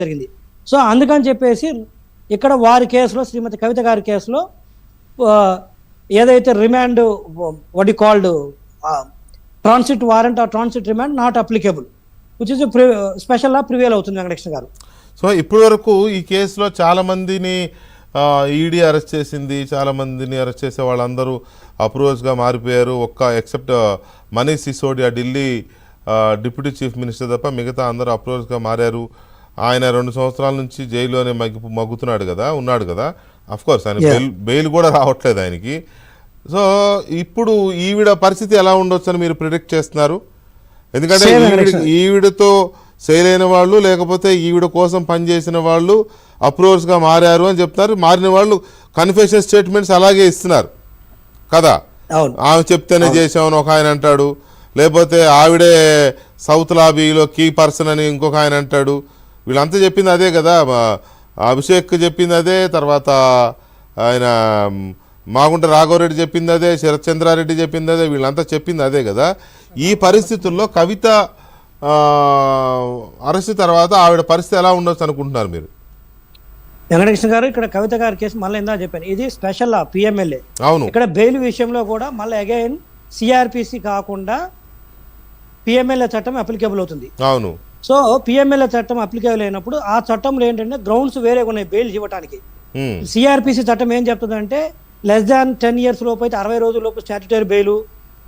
జరిగింది. సో అందుకని చెప్పేసి ఇక్కడ వారి కేసులో శ్రీమతి కవిత గారి కేసులో ఏదైతే remand what called transit warrant or transit remand not applicable which is special law prevail అవుతుంది వెంకటకృష్ణ గారు. సో ఇప్పటి వరకు ఈ కేసులో చాలా మందిని ఈడీ అరెస్ట్ చేసింది, చాలా మందిని అరెస్ట్ చేసే వాళ్ళందరూ అప్రూవర్స్గా మారిపోయారు. Except Manish Sisodia Delhi deputy chief minister తప్ప మిగతా అందరూ అప్రూవర్స్గా మారారు. ఆయన 2 సంవత్సరాల నుంచి జైల్లోనే మగ్గుతున్నాడు కదా, ఉన్నాడు కదా. అఫ్కోర్స్ ఆయన బెయిల్ కూడా రావట్లేదు ఆయనకి. సో ఇప్పుడు ఈవిడ పరిస్థితి ఎలా ఉండొచ్చు అని మీరు ప్రిడిక్ట్ చేస్తున్నారు? ఎందుకంటే ఈవిడతో సేల్ అయిన వాళ్ళు లేకపోతే ఈవిడ కోసం పనిచేసిన వాళ్ళు అప్రూవర్స్గా మారారు అని చెప్తున్నారు. మారిన వాళ్ళు కన్ఫెషన్ స్టేట్మెంట్స్ అలాగే ఇస్తున్నారు కదా. ఆమె చెప్తేనే చేసామని ఒక ఆయన అంటాడు, లేకపోతే ఆవిడే సౌత్ లాబీలో కీ పర్సన్ అని ఇంకొక ఆయన అంటాడు. వీళ్ళంతా చెప్పింది అదే కదా. అభిషేక్ చెప్పింది అదే, తర్వాత ఆయన మాగుంట రాఘవరెడ్డి చెప్పింది అదే, శరత్ చంద్రారెడ్డి చెప్పింది అదే, వీళ్ళంతా చెప్పింది అదే కదా. ఈ పరిస్థితుల్లో కవిత అరెస్ట్ తర్వాత ఆవిడ పరిస్థితి ఎలా ఉండొచ్చు అనుకుంటున్నారు మీరు? వెంకటకృష్ణ గారు, ఇక్కడ కవిత గారి కేసు మళ్ళీ ఇందా చెప్పాను, ఇది స్పెషల్ పిఎంఎల్ఏ. అవును, ఇక్కడ బెయిల్ విషయంలో కూడా మళ్ళీ అగైన్ సిఆర్పిసి కాకుండా పిఎంఎల్ఏ చట్టం అప్లికేబుల్ అవుతుంది. అవును. సో పిఎంఎల్ఏ చట్టం అప్లికేబుల్ అయినప్పుడు ఆ చట్టంలో ఏంటంటే గ్రౌండ్స్ వేరే ఉన్నాయి బెయిల్ ఇవ్వడానికి. సిఆర్పిసి చట్టం ఏం చెప్తుందంటే లెస్ దాన్ 10 years లోపు అయితే 60 రోజుల లోపు స్టాట్యుటరీ బెయిల్,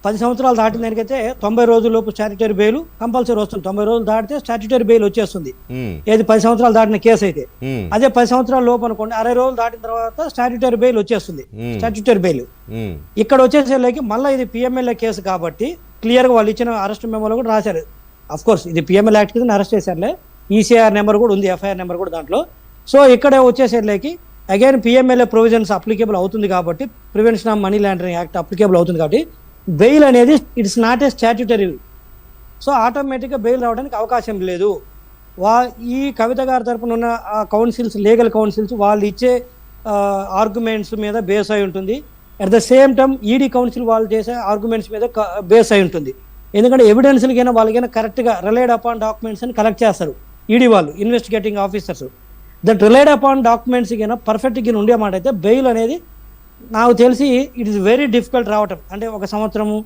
10 సంవత్సరాలు దాటిన దానికైతే 90 రోజుల లోపు స్టాట్యుటరీ బెయిల్ కంపల్సరీ వస్తుంది. 90 రోజులు దాటితే స్టాట్యుటరీ బెయిల్ వచ్చేస్తుంది, ఏది 10 సంవత్సరాలు దాటిన కేసు అయితే. అదే 10 సంవత్సరాల లోపు అనుకోండి, 60 రోజులు దాటిన తర్వాత స్టాట్యుటరీ బెయిల్ వచ్చేస్తుంది, స్టాట్యుటరీ బెయిల్. ఇక్కడ వచ్చేసరికి మళ్ళీ ఇది పిఎంఎల్ఏ కేసు కాబట్టి క్లియర్ గా వాళ్ళు ఇచ్చిన అరెస్ట్ మెమోలో కూడా రాశారు. అఫ్ కోర్స్ ఇది పిఎంఎల్ యాక్ట్ కింద అరెస్ట్ చేశారులే, ఈసీఆర్ నెంబర్ కూడా ఉంది, ఎఫ్ఐఆర్ నెంబర్ కూడా దాంట్లో. సో ఇక్కడ వచ్చేసరికి అగైన్ పిఎంఎల్ఏ ప్రొవిజన్స్ అప్లికేబుల్ అవుతుంది కాబట్టి, prevention of money laundering act applicable అవుతుంది కాబట్టి బెయిల్ అనేది it's not a statutory. So ఆటోమేటిక్గా బెయిల్ రావడానికి అవకాశం లేదు. ఈ కవిత గారి తరపున ఉన్న కౌన్సిల్స్, లీగల్ కౌన్సిల్స్ వాళ్ళు ఇచ్చే ఆర్గ్యుమెంట్స్ మీద బేస్ అయి ఉంటుంది. At the same time ED council వాళ్ళు చేసే ఆర్గ్యుమెంట్స్ మీద బేస్ అయి ఉంటుంది. ఎందుకంటే ఎవిడెన్స్లకైనా వాళ్ళకైనా కరెక్ట్గా రిలైడ్ అపాన్ డాక్యుమెంట్స్ అని కలెక్ట్ చేస్తారు ఈడీ వాళ్ళు, investigating officers. That relied upon documents కైనా పర్ఫెక్ట్గా ఉండే మాట అయితే బెయిల్ అనేది నాకు తెలిసి ఇట్ ఈస్ వెరీ డిఫికల్ట్ రావటం. అంటే 1 సంవత్సరము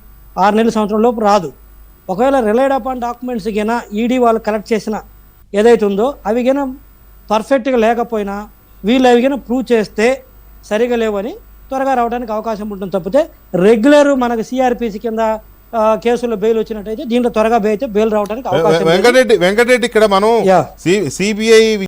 6 నెలల సంవత్సరం లోపు రాదు. ఒకవేళ రిలైడ్ అపాన్ డాక్యుమెంట్స్ కైనా ఈడీ వాళ్ళు కలెక్ట్ చేసిన ఏదైతే ఉందో అవి కైనా పర్ఫెక్ట్గా లేకపోయినా వీళ్ళు అవి కైనా ప్రూవ్ చేస్తే సరిగా లేవని త్వరగా రావడానికి అవకాశం ఉంటుంది. తప్పితే రెగ్యులర్ మనకు సిఆర్పిసి కింద కేసులో బెయిల్ వచ్చినట్టయితే దీంట్లో త్వరగా బెయిల్ రావడానికి అవకాశం. వెంకటరెడ్డి ఇక్కడ మనం సిబిఐ